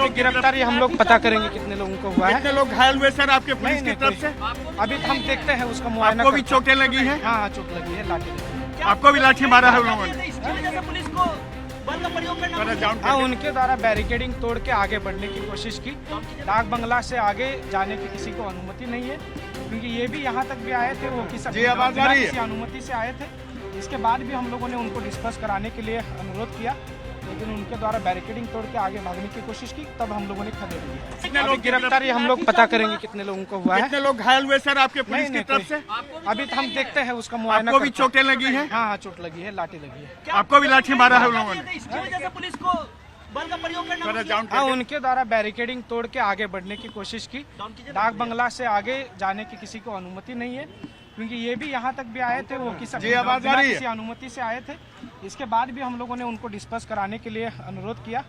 अभी गिरफ्तारी हम लोग पता करेंगे कितने लोगों को हुआ है। कितने लोग घायल हुए सर आपके पुलिस की तरफ से? अभी तो हम देखते हैं उसका मुआयना। आपको भी चोटें लगी हैं? हाँ चोट लगी है, लाठी लगी है। आपको भी लाठी मारा है उन लोगों ने? हाँ, उनके द्वारा बैरिकेडिंग तोड़ के आगे बढ़ने की कोशिश की। डाक बंगला से आगे जाने की किसी को अनुमति नहीं है, क्योंकि ये भी यहाँ तक भी आए थे, वो किसी अनुमति से आए थे। इसके बाद भी हम लोगों ने उनको डिस्कस कराने के लिए अनुरोध किया, लेकिन उनके द्वारा बैरिकेडिंग तोड़ के आगे भागने की कोशिश की, तब हम लोगों ने खदेड़ दिया। कितने लोग गिरफ्तारी हम लोग पता करेंगे कितने लोगों को हुआ है। कितने लोग घायल हुए सर आपके पुलिस की तरफ से? अभी तो हम देखते हैं उसका मुआयना। आपको भी चोटें लगी हैं? हाँ चोट लगी है, लाठी लगी है। आपको भी लाठी मारा है उन लोगों ने? हाँ, उनके द्वारा बैरिकेडिंग तोड़ के आगे बढ़ने की कोशिश की। डाक बंगला से आगे जाने की किसी को अनुमति नहीं है, क्योंकि ये भी यहाँ तक भी आए थे, वो किसी अनुमति से आए थे। इसके बाद भी हम लोगों ने उनको डिस्कस कराने के लिए अनुरोध किया,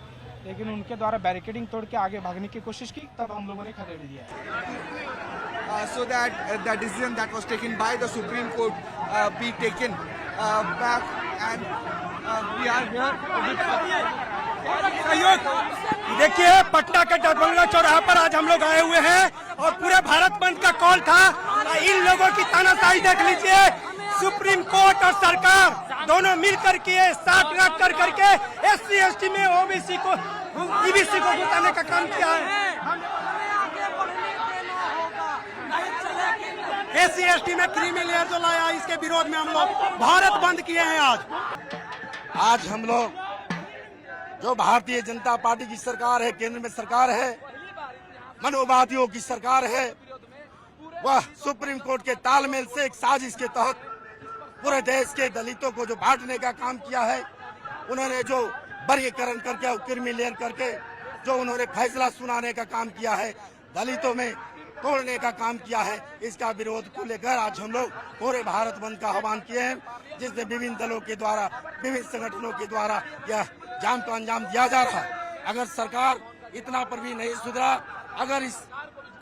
लेकिन उनके द्वारा बैरिकेडिंग तोड़ के आगे भागने की कोशिश की, तब हम लोगों ने खदेड़ दिया। So that the decision that was taken by the Supreme Court be taken back, and we are here. देखिए, पटना के डाक बंगला चौराहा पर आज हम लोग आए हुए हैं और पूरे भारत बंद का कॉल था। इन लोगों की तानाशाही देख लीजिए। सुप्रीम कोर्ट और सरकार दोनों मिल करके साथ रख कर करके SC ST में OBC को EBC को घुसाने का काम किया है। SC ST में क्रीमी लेयर जो लाया, इसके विरोध में हम लोग भारत बंद किए हैं। आज हम लोग जो भारतीय जनता पार्टी की सरकार है, केंद्र में सरकार है, मनोवादियों की सरकार है, वह सुप्रीम कोर्ट के तालमेल से एक साजिश के तहत पूरे देश के दलितों को जो बांटने का काम किया है, उन्होंने जो वर्गीकरण करके और क्रिमिलेयर करके जो उन्होंने फैसला सुनाने का काम किया है, दलितों में तोड़ने का काम किया है, इसका विरोध को लेकर आज हम लोग पूरे भारत बंद का आह्वान किए हैं, जिसमें विभिन्न दलों के द्वारा, विभिन्न संगठनों के द्वारा यह जाम को अंजाम दिया जा रहा है। अगर सरकार इतना पर भी नहीं सुधरा, अगर इस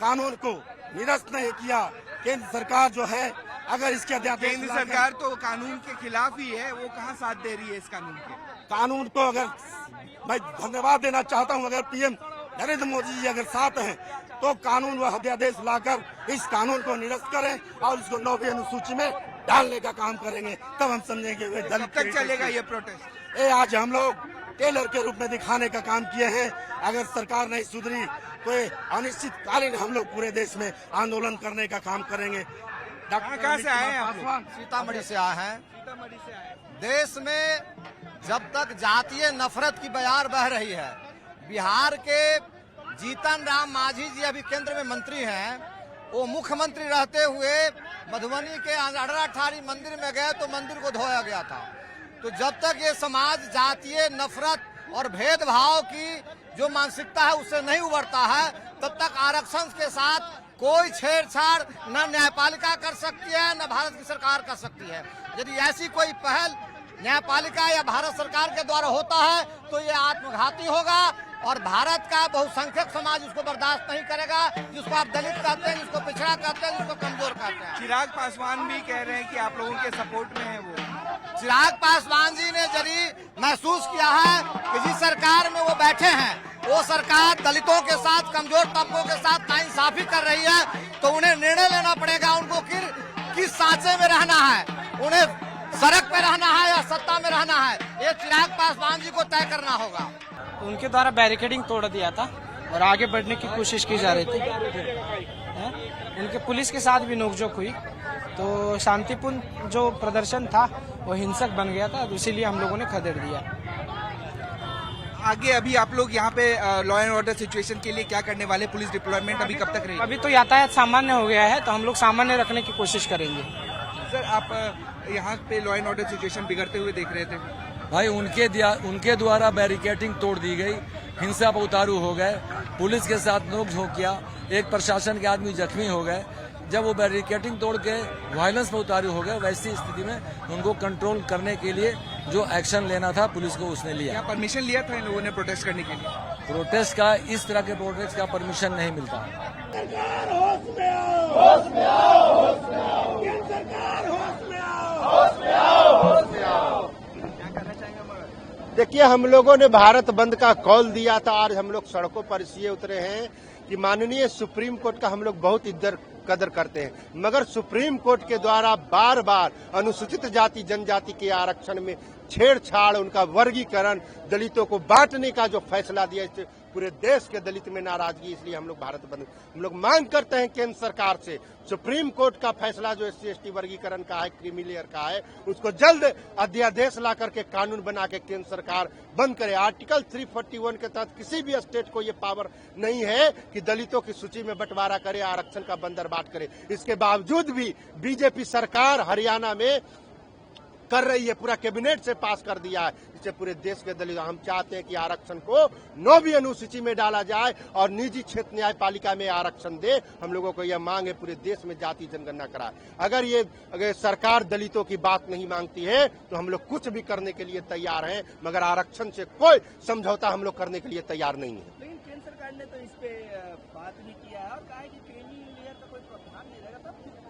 कानून को निरस्त नहीं किया, केंद्र सरकार जो है, अगर इसके केंद्र सरकार तो कानून के खिलाफ ही है, वो कहाँ साथ दे रही है इस कानून के? कानून को अगर मैं धन्यवाद देना चाहता हूँ, अगर PM नरेंद्र मोदी जी अगर साथ हैं तो कानून व अध्यादेश लाकर इस कानून को निरस्त करें और इसको 9वीं अनुसूची में डालने का काम करेंगे, तब हम समझेंगे। कब तक चलेगा ये प्रोटेस्ट? आज हम लोग टेलर के रूप में दिखाने का काम किए हैं। अगर सरकार नहीं सुधरी तो अनिश्चितकालीन हम लोग पूरे देश में आंदोलन करने का काम करेंगे। कहाँ से आए हैं आप? सीतामढ़ी से आए हैं। सीतामढ़ी से आए। देश में जब तक जातीय नफरत की बयार बह रही है, बिहार के जीतन राम मांझी जी अभी केंद्र में मंत्री हैं, वो मुख्यमंत्री रहते हुए मधुबनी के अड़राठारी मंदिर में गए तो मंदिर को धोया गया था। तो जब तक ये समाज जातीय नफरत और भेदभाव की जो मानसिकता है उससे नहीं उबरता है, तब तक आरक्षण के साथ कोई छेड़छाड़ न न्यायपालिका कर सकती है, न भारत की सरकार कर सकती है। यदि ऐसी कोई पहल न्यायपालिका या भारत सरकार के द्वारा होता है तो ये आत्मघाती होगा और भारत का बहुसंख्यक समाज उसको बर्दाश्त नहीं करेगा, जिसको आप दलित कहते हैं, जिसको पिछड़ा कहते हैं, जिसको कमजोर कहते हैं। चिराग पासवान भी कह रहे हैं कि आप लोगों के सपोर्ट में है वो। चिराग पासवान जी ने यदि महसूस किया है कि जिस सरकार में वो बैठे हैं वो सरकार दलितों के साथ, कमजोर तबकों के साथ नाइंसाफी कर रही है, तो उन्हें निर्णय लेना पड़ेगा उनको किस सांचे में रहना है, उन्हें सड़क पे रहना है या सत्ता में रहना है, ये चिराग पासवान जी को तय करना होगा। उनके द्वारा बैरिकेडिंग तोड़ दिया था और आगे बढ़ने की कोशिश की जा रही थी। उनके पुलिस के साथ भी नोकझोंक हुई, तो शांतिपूर्ण जो प्रदर्शन था वो हिंसक बन गया था, तो इसीलिए हम लोगों ने खदेड़ दिया। आगे अभी आप लोग यहाँ पे लॉ एंड ऑर्डर सिचुएशन के लिए क्या करने वाले? पुलिस डिप्लॉयमेंट अभी कब तक रहेगी? अभी तो यातायात सामान्य हो गया है, तो हम लोग सामान्य रखने की कोशिश करेंगे। सर, आप यहाँ पे लॉ एंड ऑर्डर सिचुएशन बिगड़ते हुए देख रहे थे। भाई उनके द्वारा बैरिकेडिंग तोड़ दी गई, हिंसा पर उतारू हो गए, पुलिस के साथ नोकझोंक किया, एक प्रशासन के आदमी जख्मी हो गए। जब वो बैरिकेडिंग तोड़ के वायलेंस पर उतारू हो गए, वैसी स्थिति में उनको कंट्रोल करने के लिए जो एक्शन लेना था पुलिस को उसने लिया। क्या परमिशन लिया था इन लोगों ने प्रोटेस्ट करने के लिए? प्रोटेस्ट का, इस तरह के प्रोटेस्ट का परमिशन नहीं मिलता। देखिए देखिए, हम लोगों ने भारत बंद का कॉल दिया था। आज हम लोग सड़कों पर इसलिए उतरे हैं कि माननीय सुप्रीम कोर्ट का हम लोग बहुत इज्जत कदर करते हैं, मगर सुप्रीम कोर्ट के द्वारा बार बार अनुसूचित जाति जनजाति के आरक्षण में छेड़छाड़, उनका वर्गीकरण, दलितों को बांटने का जो फैसला दिया, इससे पूरे देश के दलित में नाराजगी। इसलिए हम लोग भारत बंद, हम लोग मांग करते हैं केंद्र सरकार से, सुप्रीम कोर्ट का फैसला जो SC/ST वर्गीकरण का है, क्रीमी लेयर का है, उसको जल्द अध्यादेश ला करके कानून बना के केंद्र सरकार बंद करे। आर्टिकल 341 के तहत किसी भी स्टेट को ये पावर नहीं है कि दलितों की सूची में बंटवारा करे, आरक्षण का बंदरबाट करे। इसके बावजूद भी बीजेपी सरकार हरियाणा में कर रही है, पूरा कैबिनेट से पास कर दिया है। इससे पूरे देश के दलित, हम चाहते हैं कि आरक्षण को 9वीं अनुसूची में डाला जाए और निजी क्षेत्र न्यायपालिका में आरक्षण दे। हम लोगों को यह मांग है, पूरे देश में जाति जनगणना कराए। अगर सरकार दलितों की बात नहीं मांगती है तो हम लोग कुछ भी करने के लिए तैयार हैं, मगर आरक्षण से कोई समझौता हम लोग करने के लिए तैयार नहीं है। लेकिन केंद्र सरकार ने तो इस पे बात नहीं किया है और कहा है कि क्रीमी लेयर का कोई प्रावधान नहीं रहेगा।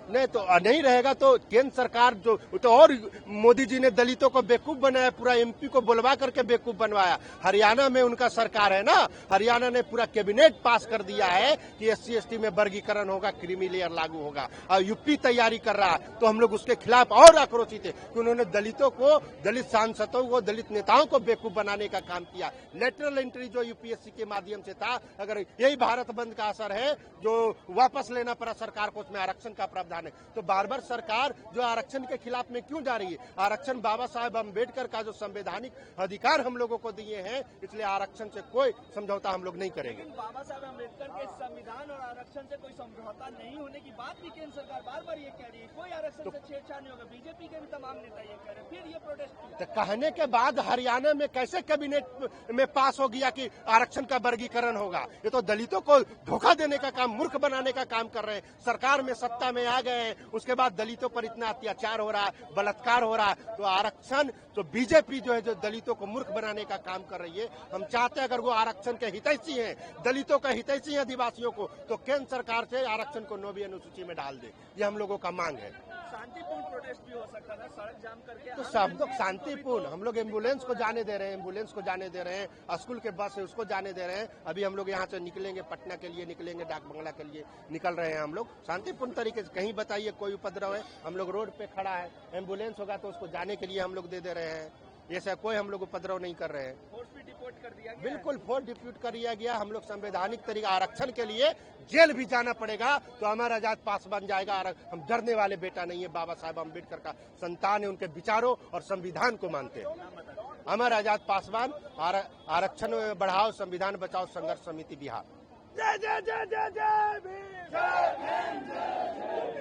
नहीं तो नहीं रहेगा तो केंद्र सरकार जो तो, और मोदी जी ने दलितों को बेवकूफ बनाया, पूरा MP को बुलवा करके बेवकूफ बनवाया। हरियाणा में उनका सरकार है ना, हरियाणा ने पूरा कैबिनेट पास कर दिया है कि SC/ST में वर्गीकरण होगा, क्रीमी लेयर लागू होगा, और यूपी तैयारी कर रहा है। तो हम लोग उसके खिलाफ और आक्रोशित है कि उन्होंने दलितों को, दलित सांसदों को, दलित नेताओं को बेवकूफ बनाने का काम किया। लेटरल एंट्री जो UPSC के माध्यम से था, अगर यही भारत बंद का असर है जो वापस लेना पड़ा सरकार को, उसमें आरक्षण का प्रावधान है, तो बार बार सरकार जो आरक्षण के खिलाफ में क्यों जा रही है? आरक्षण बाबा साहेब अम्बेडकर का जो संवैधानिक अधिकार हम लोगों को दिए हैं, इसलिए आरक्षण से कोई समझौता हम लोग नहीं करेंगे। बाबा साहब अम्बेडकर के संविधान और आरक्षण से कोई समझौता नहीं होने की बात भी केंद्र सरकार बार बार ये कह रही है, कोई आरक्षण से छेड़छाड़ नहीं होगा। बीजेपी के भी तमाम नेता ये कह रहे हैं, फिर ये प्रोटेस्ट तो कहने के बाद हरियाणा में कैसे कैबिनेट में पास हो गया कि आरक्षण का वर्गीकरण होगा? ये तो दलितों को धोखा देने का काम, मूर्ख बनाने का काम कर रहे हैं। सरकार में सत्ता में आ गए हैं, उसके बाद दलितों पर इतना अत्याचार हो रहा है, बलात्कार हो रहा है, तो आरक्षण तो बीजेपी जो है जो दलितों को मूर्ख बनाने का काम कर रही है। हम चाहते हैं अगर वो आरक्षण के हितैषी हैं, दलितों का हितैषी है, आदिवासियों को, तो केंद्र सरकार से आरक्षण को 9वीं अनुसूची में डाल दे। ये हम लोगों का मांग है। शांतिपूर्ण प्रोटेस्ट भी हो सकता था, सड़क जाम करके। तो सब लोग शांतिपूर्ण, हम लोग एम्बुलेंस को जाने दे रहे हैं, एम्बुलेंस को जाने दे रहे हैं, स्कूल के बस है उसको जाने दे रहे हैं। अभी हम लोग यहाँ से निकलेंगे, पटना के लिए निकलेंगे, डाक बंगला के लिए निकल रहे हैं। हम लोग शांतिपूर्ण तरीके से, कहीं बताइए कोई उपद्रव है? हम लोग रोड पे खड़ा है, एम्बुलेंस होगा तो उसको जाने के लिए हम लोग दे रहे हैं। ऐसा कोई हम लोग उपद्रव नहीं कर रहे हैं। फोर्स भी डिपोर्ट कर दिया गया, बिल्कुल फोर्स डिप्यूट कर दिया गया। हम लोग संवैधानिक तरीका, आरक्षण के लिए जेल भी जाना पड़ेगा तो अमर आजाद पास बन जाएगा। हम डरने वाले बेटा नहीं है, बाबा साहेब अम्बेडकर का संतान है, उनके विचारों और संविधान को मानते हैं। अमर आजाद पासवान, आरक्षण बढ़ाओ, संविधान बचाओ, संघर्ष समिति बिहार। जय जय जय जय जय भीम।